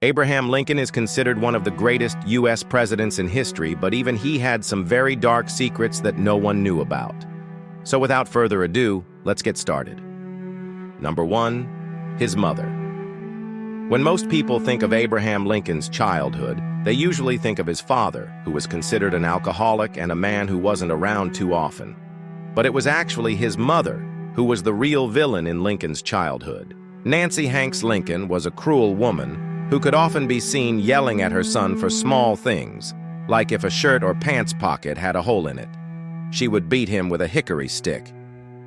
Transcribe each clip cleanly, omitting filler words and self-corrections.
Abraham Lincoln is considered one of the greatest U.S. presidents in history, but even he had some very dark secrets that no one knew about. So without further ado, let's get started. Number 1, his mother. When most people think of Abraham Lincoln's childhood, they usually think of his father, who was considered an alcoholic and a man who wasn't around too often. But it was actually his mother who was the real villain in Lincoln's childhood. Nancy Hanks Lincoln was a cruel woman who could often be seen yelling at her son for small things, like if a shirt or pants pocket had a hole in it. She would beat him with a hickory stick.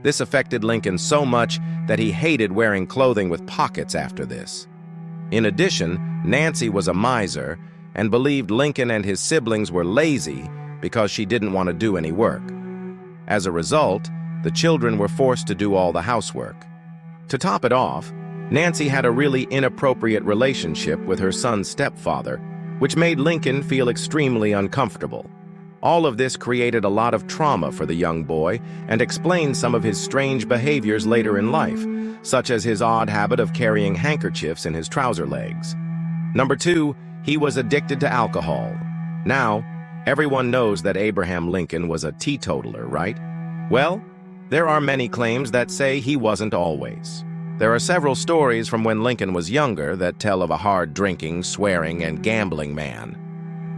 This affected Lincoln so much that he hated wearing clothing with pockets after this. In addition, Nancy was a miser and believed Lincoln and his siblings were lazy because she didn't want to do any work. As a result, the children were forced to do all the housework. To top it off, Nancy had a really inappropriate relationship with her son's stepfather, which made Lincoln feel extremely uncomfortable. All of this created a lot of trauma for the young boy and explained some of his strange behaviors later in life, such as his odd habit of carrying handkerchiefs in his trouser legs. Number 2, he was addicted to alcohol. Now, everyone knows that Abraham Lincoln was a teetotaler, right? Well, there are many claims that say he wasn't always. There are several stories from when Lincoln was younger that tell of a hard-drinking, swearing, and gambling man.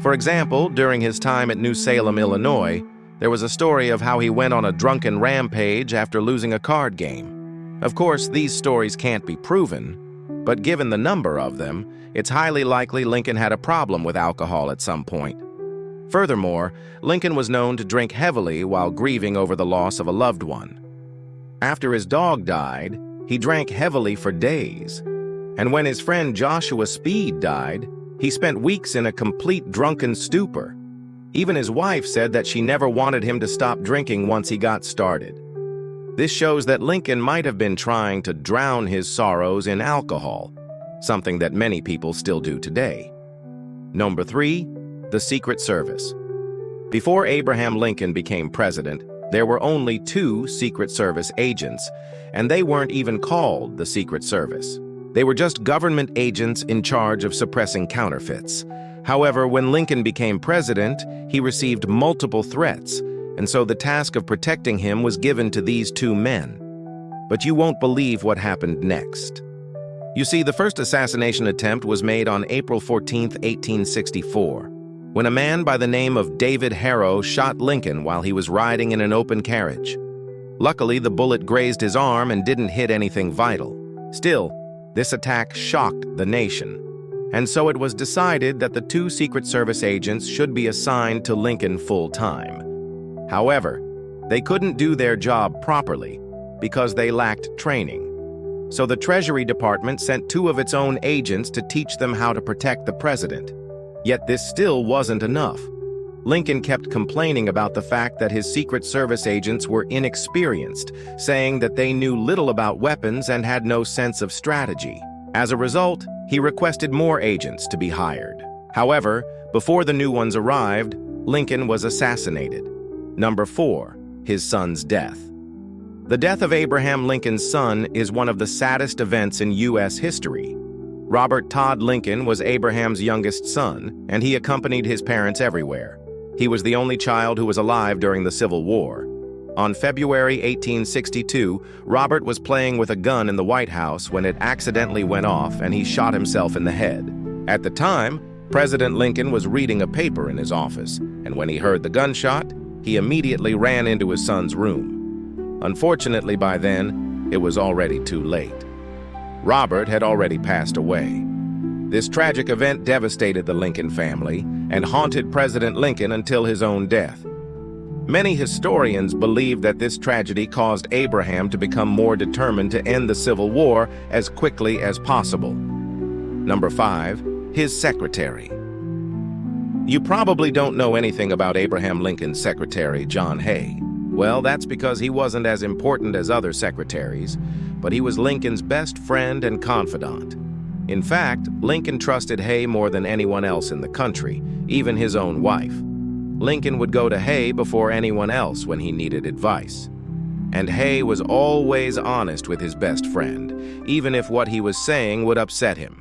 For example, during his time at New Salem, Illinois, there was a story of how he went on a drunken rampage after losing a card game. Of course, these stories can't be proven, but given the number of them, it's highly likely Lincoln had a problem with alcohol at some point. Furthermore, Lincoln was known to drink heavily while grieving over the loss of a loved one. After his dog died, he drank heavily for days. And when his friend Joshua Speed died, he spent weeks in a complete drunken stupor. Even his wife said that she never wanted him to stop drinking once he got started. This shows that Lincoln might have been trying to drown his sorrows in alcohol, something that many people still do today. Number 3, the Secret Service. Before Abraham Lincoln became president, there were only 2 Secret Service agents, and they weren't even called the Secret Service. They were just government agents in charge of suppressing counterfeits. However, when Lincoln became president, he received multiple threats, and so the task of protecting him was given to these 2 men. But you won't believe what happened next. You see, the first assassination attempt was made on April 14, 1864, when a man by the name of David Harrow shot Lincoln while he was riding in an open carriage. Luckily, the bullet grazed his arm and didn't hit anything vital. Still, this attack shocked the nation, and so it was decided that the 2 Secret Service agents should be assigned to Lincoln full-time. However, they couldn't do their job properly because they lacked training. So the Treasury Department sent 2 of its own agents to teach them how to protect the president. Yet this still wasn't enough. Lincoln kept complaining about the fact that his Secret Service agents were inexperienced, saying that they knew little about weapons and had no sense of strategy. As a result, he requested more agents to be hired. However, before the new ones arrived, Lincoln was assassinated. Number 4, his son's death. The death of Abraham Lincoln's son is one of the saddest events in U.S. history. Robert Todd Lincoln was Abraham's youngest son, and he accompanied his parents everywhere. He was the only child who was alive during the Civil War. On February 1862, Robert was playing with a gun in the White House when it accidentally went off and he shot himself in the head. At the time, President Lincoln was reading a paper in his office, and when he heard the gunshot, he immediately ran into his son's room. Unfortunately, by then, it was already too late. Robert had already passed away. This tragic event devastated the Lincoln family and haunted President Lincoln until his own death. Many historians believe that this tragedy caused Abraham to become more determined to end the Civil War as quickly as possible. Number 5, his secretary. You probably don't know anything about Abraham Lincoln's secretary, John Hay. Well, that's because he wasn't as important as other secretaries, but he was Lincoln's best friend and confidant. In fact, Lincoln trusted Hay more than anyone else in the country, even his own wife. Lincoln would go to Hay before anyone else when he needed advice. And Hay was always honest with his best friend, even if what he was saying would upset him.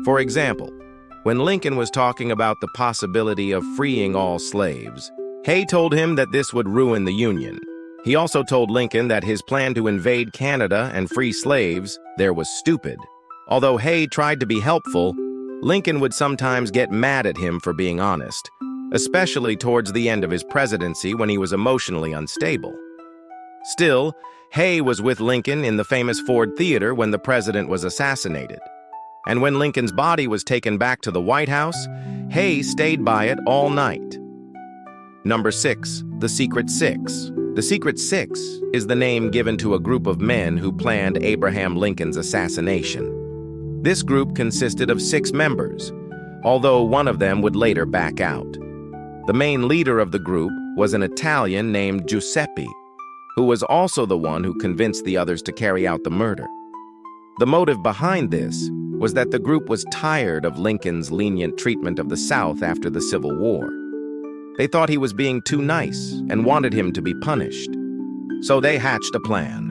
For example, when Lincoln was talking about the possibility of freeing all slaves, Hay told him that this would ruin the Union. He also told Lincoln that his plan to invade Canada and free slaves there was stupid. Although Hay tried to be helpful, Lincoln would sometimes get mad at him for being honest, especially towards the end of his presidency when he was emotionally unstable. Still, Hay was with Lincoln in the famous Ford Theater when the president was assassinated. And when Lincoln's body was taken back to the White House, Hay stayed by it all night. Number 6, the Secret Six. The Secret Six is the name given to a group of men who planned Abraham Lincoln's assassination. This group consisted of 6 members, although one of them would later back out. The main leader of the group was an Italian named Giuseppe, who was also the one who convinced the others to carry out the murder. The motive behind this was that the group was tired of Lincoln's lenient treatment of the South after the Civil War. They thought he was being too nice and wanted him to be punished. So they hatched a plan.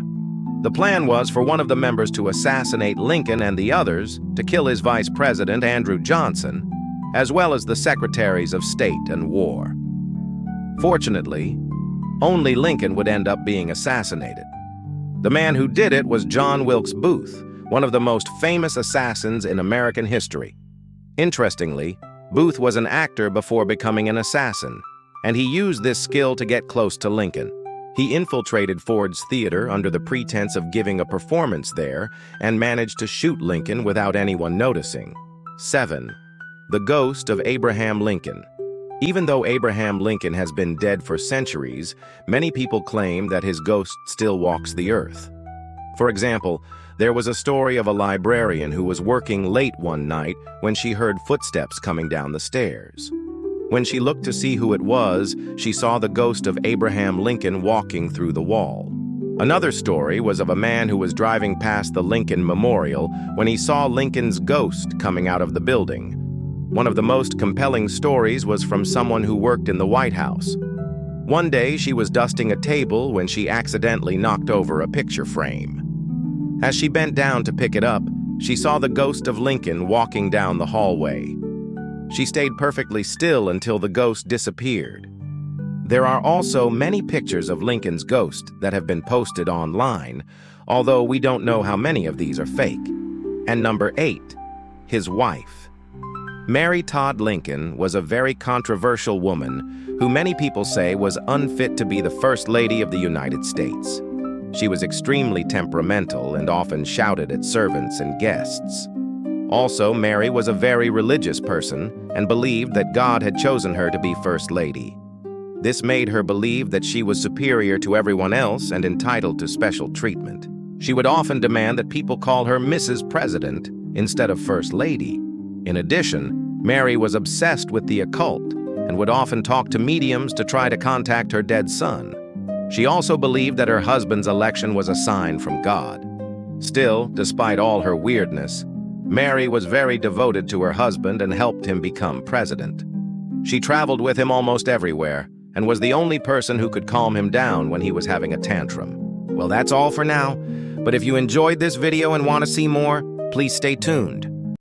The plan was for one of the members to assassinate Lincoln and the others to kill his vice president, Andrew Johnson, as well as the secretaries of state and war. Fortunately, only Lincoln would end up being assassinated. The man who did it was John Wilkes Booth, one of the most famous assassins in American history. Interestingly, Booth was an actor before becoming an assassin, and he used this skill to get close to Lincoln. He infiltrated Ford's Theater under the pretense of giving a performance there and managed to shoot Lincoln without anyone noticing. 7. The Ghost of Abraham Lincoln. Even though Abraham Lincoln has been dead for centuries, many people claim that his ghost still walks the earth. For example, there was a story of a librarian who was working late one night when she heard footsteps coming down the stairs. When she looked to see who it was, she saw the ghost of Abraham Lincoln walking through the wall. Another story was of a man who was driving past the Lincoln Memorial when he saw Lincoln's ghost coming out of the building. One of the most compelling stories was from someone who worked in the White House. One day, she was dusting a table when she accidentally knocked over a picture frame. As she bent down to pick it up, she saw the ghost of Lincoln walking down the hallway. She stayed perfectly still until the ghost disappeared. There are also many pictures of Lincoln's ghost that have been posted online, although we don't know how many of these are fake. And number 8, his wife. Mary Todd Lincoln was a very controversial woman who many people say was unfit to be the First Lady of the United States. She was extremely temperamental and often shouted at servants and guests. Also, Mary was a very religious person and believed that God had chosen her to be First Lady. This made her believe that she was superior to everyone else and entitled to special treatment. She would often demand that people call her Mrs. President instead of First Lady. In addition, Mary was obsessed with the occult and would often talk to mediums to try to contact her dead son. She also believed that her husband's election was a sign from God. Still, despite all her weirdness, Mary was very devoted to her husband and helped him become president. She traveled with him almost everywhere and was the only person who could calm him down when he was having a tantrum. Well, that's all for now, but if you enjoyed this video and want to see more, please stay tuned.